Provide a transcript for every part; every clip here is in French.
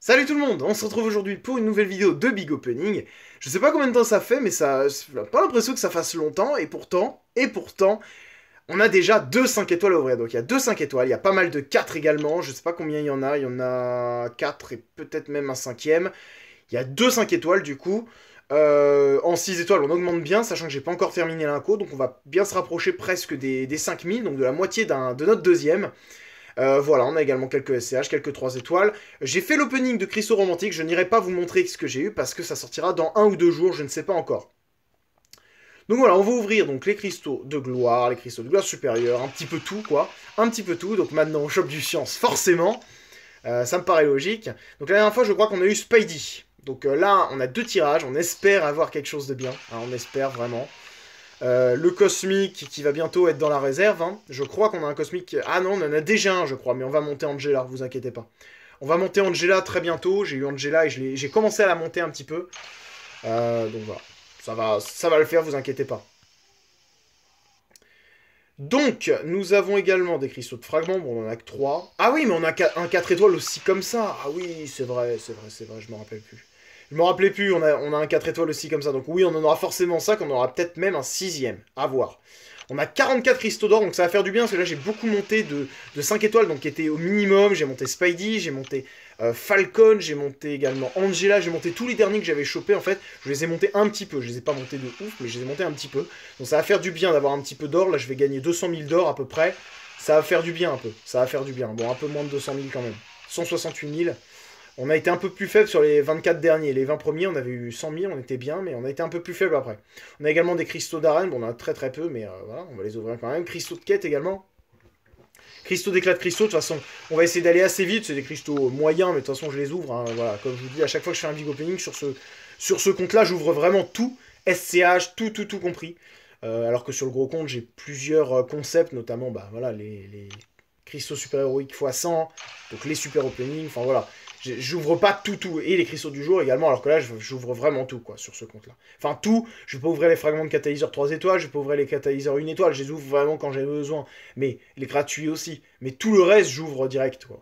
Salut tout le monde, on se retrouve aujourd'hui pour une nouvelle vidéo de Big Opening. Je sais pas combien de temps ça fait, mais ça, j'ai pas l'impression que ça fasse longtemps, et pourtant, on a déjà deux 5 étoiles à ouvrir. Donc il y a deux 5 étoiles, il y a pas mal de 4 également, je sais pas combien il y en a 4 et peut-être même un cinquième. Il y a deux 5 étoiles du coup. En 6 étoiles, on augmente bien, sachant que j'ai pas encore terminé l'inco, donc on va bien se rapprocher presque des 5000, donc de la moitié de notre deuxième. Voilà, on a également quelques SCH, quelques 3 étoiles. J'ai fait l'opening de Cristaux Romantiques, je n'irai pas vous montrer ce que j'ai eu parce que ça sortira dans 1 ou 2 jours, je ne sais pas encore. Donc voilà, on va ouvrir donc les cristaux de gloire, les cristaux de gloire supérieure, un petit peu tout quoi, un petit peu tout. Donc maintenant on chope du science forcément, ça me paraît logique. Donc la dernière fois je crois qu'on a eu Spidey. Donc là on a deux tirages, on espère avoir quelque chose de bien, hein, on espère vraiment. Le cosmique qui va bientôt être dans la réserve. Hein. Je crois qu'on a un cosmique... Ah non, on en a déjà un, je crois, mais on va monter Angela, vous inquiétez pas. On va monter Angela très bientôt. J'ai eu Angela et j'ai commencé à la monter un petit peu. Donc voilà, ça va le faire, vous inquiétez pas. Donc, nous avons également des cristaux de fragments. Bon, on en a que 3. Ah oui, mais on a un 4 étoiles aussi comme ça. Ah oui, c'est vrai, je me rappelle plus. Je me rappelais plus, on a un 4 étoiles aussi comme ça. Donc oui, on en aura forcément 5, on aura peut-être même un sixième. À voir. On a 44 cristaux d'or, donc ça va faire du bien, parce que là j'ai beaucoup monté de 5 étoiles, donc qui étaient au minimum. J'ai monté Spidey, j'ai monté Falcon, j'ai monté également Angela, j'ai monté tous les derniers que j'avais chopés en fait. Je les ai montés un petit peu, je les ai pas montés de ouf, mais je les ai montés un petit peu. Donc ça va faire du bien d'avoir un petit peu d'or, là je vais gagner 200 000 d'or à peu près. Ça va faire du bien un peu, ça va faire du bien. Bon, un peu moins de 200 000 quand même. 168 000. On a été un peu plus faible sur les 24 derniers. Les 20 premiers, on avait eu 100 000, on était bien, mais on a été un peu plus faible après. On a également des cristaux d'arène, bon, on en a très très peu, mais voilà, on va les ouvrir quand même. Cristaux de quête également. Cristaux d'éclat de cristaux, de toute façon, on va essayer d'aller assez vite. C'est des cristaux moyens, mais de toute façon, je les ouvre. Hein, voilà, comme je vous dis, à chaque fois que je fais un big opening sur ce compte-là, j'ouvre vraiment tout. SCH, tout compris. Alors que sur le gros compte, j'ai plusieurs concepts, notamment bah, voilà, les cristaux super-héroïques x100, donc les super openings, enfin voilà. J'ouvre pas tout, et les cristaux du jour également, alors que là, j'ouvre vraiment tout, quoi, sur ce compte-là. Enfin, tout, je vais pas ouvrir les fragments de catalyseur 3 étoiles, je vais pas ouvrir les catalyseurs 1 étoile, je les ouvre vraiment quand j'ai besoin, mais les gratuits aussi. Mais tout le reste, j'ouvre direct, quoi.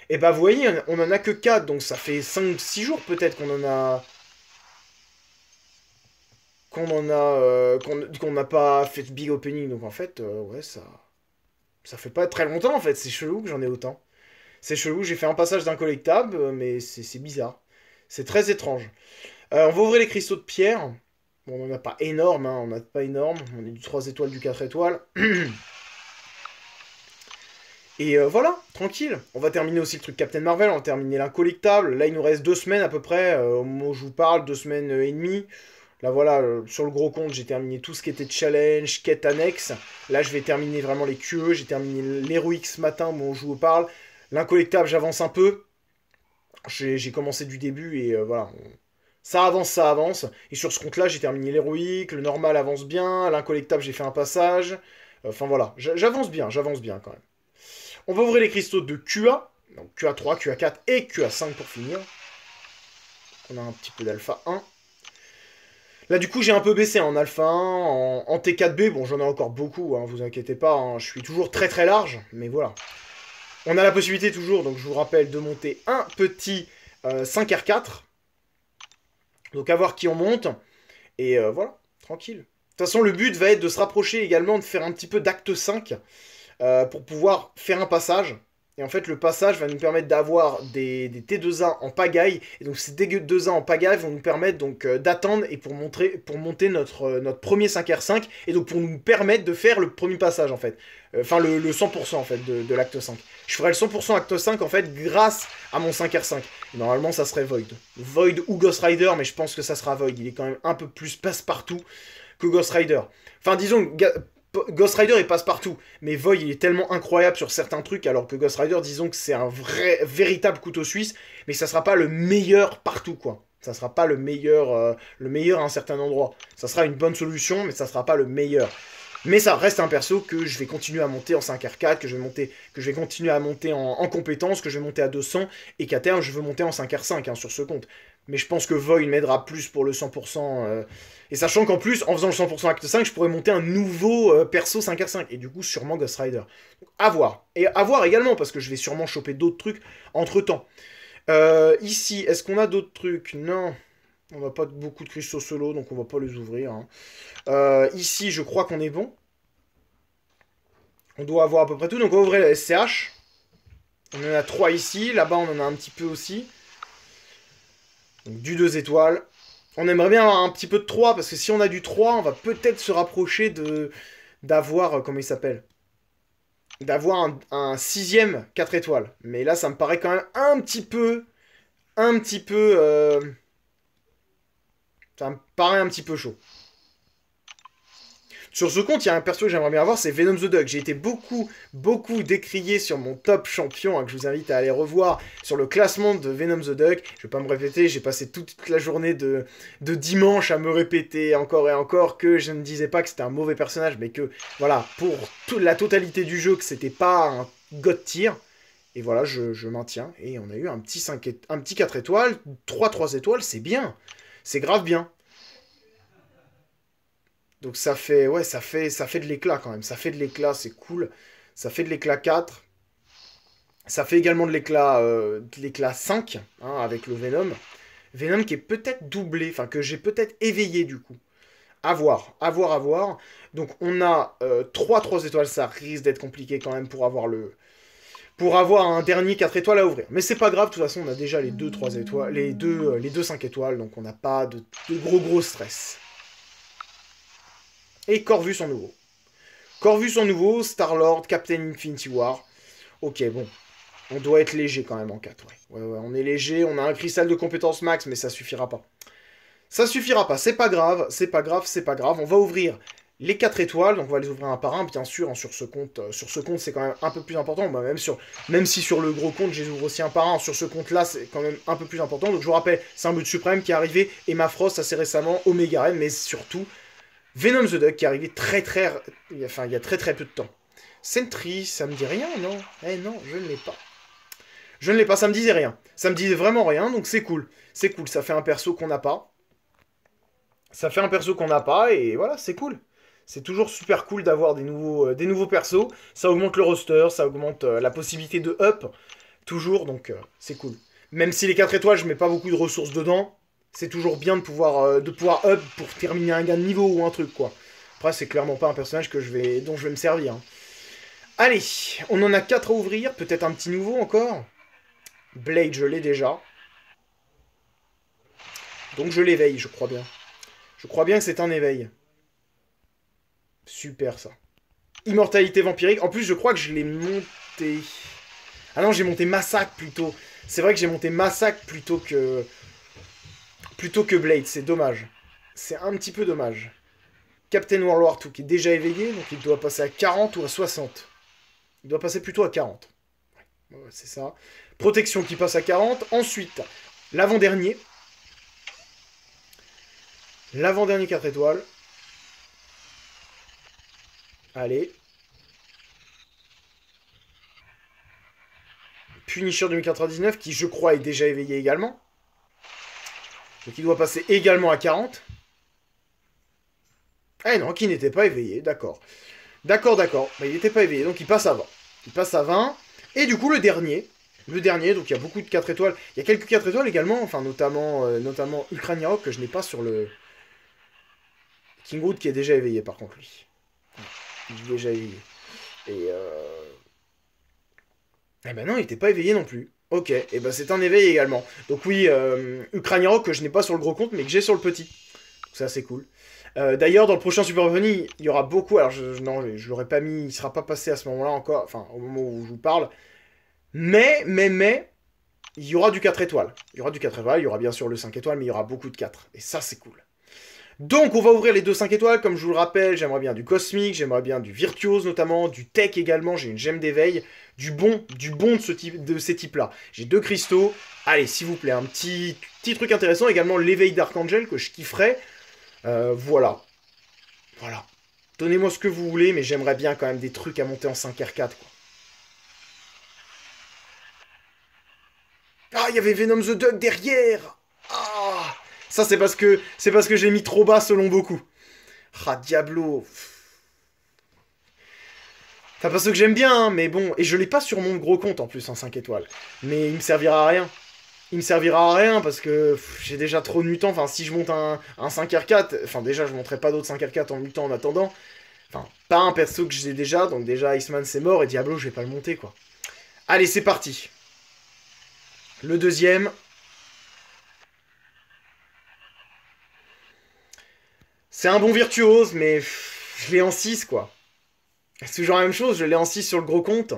Et bah, vous voyez, on en a que 4, donc ça fait 5-6 jours peut-être qu'on en a... qu'on n'a pas fait de big opening, donc en fait, ouais, ça fait pas très longtemps, en fait, c'est chelou que j'en ai autant. C'est chelou, j'ai fait un passage d'un collectable, mais c'est bizarre. C'est très étrange. On va ouvrir les cristaux de pierre. Bon, on n'en a pas énorme, hein, on n'a pas énorme. On est du 3 étoiles, du 4 étoiles. Et voilà, tranquille. On va terminer aussi le truc Captain Marvel, on va terminer l'incollectable. Là, il nous reste 2 semaines à peu près, au moment où je vous parle, 2 semaines et demie. Là, voilà, sur le gros compte, j'ai terminé tout ce qui était challenge, quête annexe. Là, je vais terminer vraiment les QE. J'ai terminé l'héroïque ce matin, bon, je vous parle. L'incollectable, j'avance un peu. J'ai commencé du début et voilà. Ça avance, ça avance. Et sur ce compte-là, j'ai terminé l'héroïque, le normal avance bien, l'incollectable, j'ai fait un passage. Enfin voilà, j'avance bien quand même. On va ouvrir les cristaux de QA. Donc QA3, QA4 et QA5 pour finir. On a un petit peu d'alpha 1. Là, du coup, j'ai un peu baissé en alpha 1, en T4B. Bon, j'en ai encore beaucoup, hein, vous inquiétez pas. Hein, je suis toujours très très large, mais voilà. On a la possibilité toujours, donc je vous rappelle, de monter un petit 5R4. Donc à voir qui on monte. Et voilà, tranquille. De toute façon, le but va être de se rapprocher également, de faire un petit peu d'acte 5 pour pouvoir faire un passage. Et en fait, le passage va nous permettre d'avoir des T2A en pagaille. Et donc ces T2A en pagaille vont nous permettre donc d'attendre et pour monter notre premier 5R5. Et donc pour nous permettre de faire le premier passage en fait. Enfin le 100% en fait de l'acte 5. Je ferai le 100% acte 5 en fait grâce à mon 5R5. Et normalement ça serait Void. Void ou Ghost Rider, mais je pense que ça sera Void. Il est quand même un peu plus passe-partout que Ghost Rider. Enfin disons... Ghost Rider il passe partout, mais Void il est tellement incroyable sur certains trucs, alors que Ghost Rider, disons que c'est un véritable couteau suisse, mais ça sera pas le meilleur partout quoi. Ça sera pas le meilleur à un certain endroit. Ça sera une bonne solution, mais ça sera pas le meilleur. Mais ça reste un perso que je vais continuer à monter en 5R4, que je vais continuer à monter en compétences, que je vais monter à 200, et qu'à terme je veux monter en 5R5 hein, sur ce compte. Mais je pense que Void m'aidera plus pour le 100%. Et sachant qu'en plus, en faisant le 100% acte 5, je pourrais monter un nouveau perso 5R5. Et du coup, sûrement Ghost Rider. Donc, à voir. Et à voir également, parce que je vais sûrement choper d'autres trucs entre-temps. Ici, est-ce qu'on a d'autres trucs? Non. On n'a pas beaucoup de cristaux solo, donc on va pas les ouvrir, hein. Ici, je crois qu'on est bon. On doit avoir à peu près tout. Donc on va ouvrir la SCH. On en a 3 ici. Là-bas, on en a un petit peu aussi. Donc du 2 étoiles. On aimerait bien avoir un petit peu de 3, parce que si on a du 3, on va peut-être se rapprocher d'avoir, comment il s'appelle? D'avoir un 6ème 4 étoiles. Mais là, ça me paraît quand même un petit peu, ça me paraît un petit peu chaud. Sur ce compte, il y a un perso que j'aimerais bien avoir, c'est Venom the Duck. J'ai été beaucoup décrié sur mon top champion, hein, que je vous invite à aller revoir sur le classement de Venom the Duck. Je vais pas me répéter, j'ai passé toute la journée de dimanche à me répéter encore et encore que je ne disais pas que c'était un mauvais personnage, mais que, voilà, pour toute la totalité du jeu, que c'était pas un god tier. Et voilà, je maintiens. Et on a eu un petit 4 étoiles, 3 étoiles, c'est bien. C'est grave bien. Donc ça fait, ouais, ça fait de l'éclat quand même. Ça fait de l'éclat, c'est cool. Ça fait de l'éclat 4. Ça fait également de l'éclat 5, hein, avec le Venom. Venom qui est peut-être doublé, enfin que j'ai peut-être éveillé du coup. À voir, à voir, à voir. Donc on a 3 étoiles, ça risque d'être compliqué quand même pour avoir un dernier 4 étoiles à ouvrir. Mais c'est pas grave, de toute façon on a déjà les 2 3 étoiles, les deux 5 étoiles, donc on n'a pas de gros stress. Et Corvus en nouveau. Corvus en nouveau, Star-Lord, Captain Infinity War. Ok, bon. On doit être léger quand même en 4, ouais. Ouais, on est léger, on a un cristal de compétence max, mais ça suffira pas. Ça suffira pas, c'est pas grave, c'est pas grave, c'est pas grave. On va ouvrir les 4 étoiles, donc on va les ouvrir un par un, bien sûr, hein, sur ce compte, c'est quand même un peu plus important. Bah, même si sur le gros compte, je les ouvre aussi un par un, sur ce compte-là, c'est quand même un peu plus important. Donc je vous rappelle, c'est un but suprême qui est arrivé, Emma Frost assez récemment, Omega Red, mais surtout Venom the Duck qui est arrivé il y a très peu de temps. Sentry, ça me dit rien, non? Eh non, je ne l'ai pas. Je ne l'ai pas, ça me disait rien. Ça me disait vraiment rien, donc c'est cool. C'est cool, ça fait un perso qu'on n'a pas. Ça fait un perso qu'on n'a pas, et voilà, c'est cool. C'est toujours super cool d'avoir des nouveaux persos. Ça augmente le roster, ça augmente la possibilité de up, toujours, donc c'est cool. Même si les 4 étoiles, je mets pas beaucoup de ressources dedans, c'est toujours bien de pouvoir up pour terminer un gain de niveau ou un truc, quoi. Après, c'est clairement pas un personnage dont je vais me servir, hein. Allez, on en a 4 à ouvrir, peut-être un petit nouveau encore. Blade, je l'ai déjà. Donc je l'éveille, je crois bien. Je crois bien que c'est un éveil. Super, ça. Immortalité vampirique. En plus, je crois que je l'ai monté... Ah non, j'ai monté Massacre, plutôt. C'est vrai que j'ai monté Massacre plutôt que Blade, c'est dommage. C'est un petit peu dommage. Captain World War 2 qui est déjà éveillé, donc il doit passer à 40 ou à 60. Il doit passer plutôt à 40. Ouais, c'est ça. Protection qui passe à 40. Ensuite, l'avant-dernier. L'avant-dernier 4 étoiles. Allez. Punisher 2099 qui, je crois, est déjà éveillé également. Donc il doit passer également à 40. Ah non, qui n'était pas éveillé, d'accord. D'accord. Bah, il n'était pas éveillé, donc il passe à 20. Il passe à 20. Et du coup, le dernier, donc il y a beaucoup de 4 étoiles. Il y a quelques 4 étoiles également, enfin notamment Ukrania Rock que je n'ai pas sur le Kingwood qui est déjà éveillé par contre lui. Il est déjà éveillé. Et eh ben non, il n'était pas éveillé non plus. Ok, et ben c'est un éveil également. Donc oui, Ukrania Rock que je n'ai pas sur le gros compte mais que j'ai sur le petit. Donc ça c'est cool. D'ailleurs, dans le prochain Super Funny, il y aura beaucoup. Alors, non, je l'aurais pas mis, il sera pas passé à ce moment-là encore, enfin, au moment où je vous parle. Mais, il y aura du 4 étoiles. Il y aura du 4 étoiles, il y aura bien sûr le 5 étoiles, mais il y aura beaucoup de 4. Et ça, c'est cool. Donc, on va ouvrir les deux 5 étoiles. Comme je vous le rappelle, j'aimerais bien du cosmique, j'aimerais bien du virtuose notamment, du tech également. J'ai une gemme d'éveil, du bon de ces types-là. J'ai 2 cristaux. Allez, s'il vous plaît, un petit truc intéressant. Également l'éveil d'Archangel que je kifferais. Voilà. Voilà. Donnez-moi ce que vous voulez, mais j'aimerais bien quand même des trucs à monter en 5R4, quoi. Ah, il y avait Venom the Duck derrière. Ah, ça c'est parce que j'ai mis trop bas selon beaucoup. Ah, Diablo. Enfin, pas ceux que j'aime bien, hein, mais bon. Et je l'ai pas sur mon gros compte en plus en 5 étoiles. Mais il me servira à rien. il me servira à rien parce que j'ai déjà trop de mutants. Enfin, si je monte un 5R4, enfin déjà je monterai pas d'autres 5R4 en mutant en attendant. Enfin, pas un perso que j'ai déjà, donc déjà Iceman c'est mort et Diablo je vais pas le monter quoi. Allez, c'est parti. Le deuxième. C'est un bon virtuose, mais je l'ai en 6 quoi. C'est toujours la même chose, je l'ai en 6 sur le gros compte.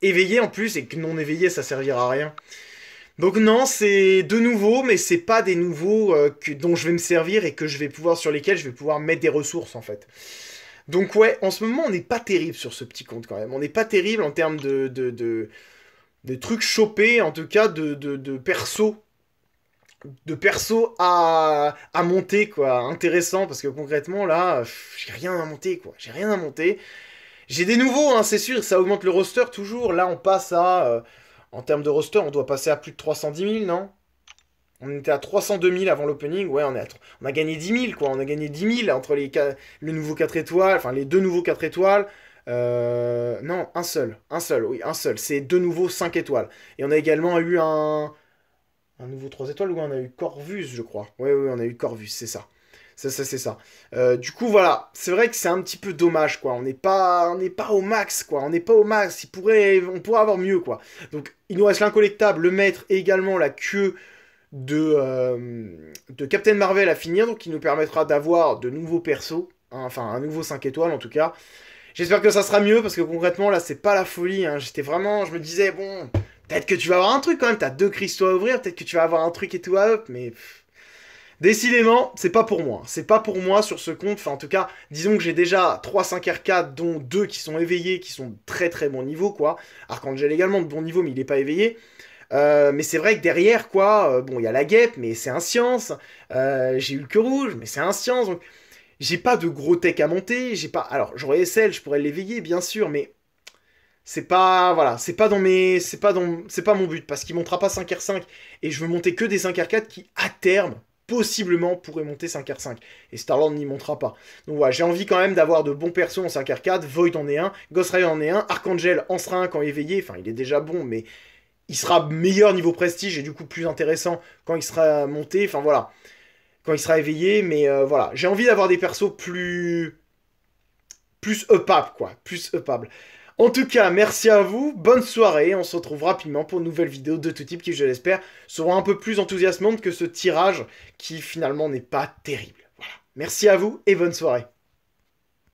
Éveillé en plus, et que non éveillé ça servira à rien. Donc non, c'est de nouveaux, mais c'est pas des nouveaux dont je vais me servir et que je vais pouvoir, sur lesquels je vais pouvoir mettre des ressources en fait. Donc ouais, en ce moment on n'est pas terrible sur ce petit compte quand même. On n'est pas terrible en termes de trucs chopés, en tout cas de persos. De persos à monter quoi, intéressant parce que concrètement là, j'ai rien à monter quoi, j'ai rien à monter. J'ai des nouveaux, hein, c'est sûr, ça augmente le roster toujours. Là on passe à, en termes de roster, on doit passer à plus de 310 000, non? On était à 302 000 avant l'opening, ouais, on a gagné 10 000, quoi. On a gagné 10 000 entre le nouveau 4 étoiles, enfin les deux nouveaux 4 étoiles. Non, un seul, oui, un seul. C'est deux nouveaux 5 étoiles. Et on a également eu un nouveau 3 étoiles, où on a eu Corvus, je crois. Oui, oui, on a eu Corvus, c'est ça. C'est ça. Du coup, voilà, c'est vrai que c'est un petit peu dommage, quoi. On n'est pas au max, quoi. On n'est pas au max. On pourrait avoir mieux, quoi. Donc, il nous reste l'incollectable, le maître et également la queue de Captain Marvel à finir, donc qui nous permettra d'avoir de nouveaux persos, hein, enfin un nouveau 5 étoiles en tout cas. J'espère que ça sera mieux parce que concrètement là c'est pas la folie, hein. Je me disais bon, peut-être que tu vas avoir un truc quand même, t'as deux cristaux à ouvrir, peut-être que tu vas avoir un truc et tout à up, mais décidément c'est pas pour moi, c'est pas pour moi sur ce compte, enfin en tout cas disons que j'ai déjà 3 5R4 dont 2 qui sont éveillés, qui sont très très bon niveau quoi. Archangel également de bon niveau mais il est pas éveillé. Mais c'est vrai que derrière, quoi, bon, il y a la guêpe, mais c'est un science. J'ai eu le queue rouge, mais c'est un science. Donc, j'ai pas de gros tech à monter. J'ai pas. Alors, j'aurais SL, je pourrais l'éveiller, bien sûr, mais c'est pas. Voilà, c'est pas dans mes. C'est pas mon but, parce qu'il montera pas 5R5. Et je veux monter que des 5R4 qui, à terme, possiblement, pourraient monter 5R5. Et Star-Lord n'y montera pas. Donc voilà, j'ai envie quand même d'avoir de bons persos en 5R4. Void en est un, Ghost Rider en est un, Archangel en sera un quand éveillé. Enfin, il est déjà bon, mais il sera meilleur niveau prestige et du coup plus intéressant quand il sera monté, enfin voilà, quand il sera éveillé, mais voilà, j'ai envie d'avoir des persos plus up quoi, plus upable. En tout cas, merci à vous, bonne soirée, on se retrouve rapidement pour une nouvelle vidéo de tout type qui, je l'espère, sera un peu plus enthousiasmante que ce tirage qui finalement n'est pas terrible. Voilà, merci à vous et bonne soirée.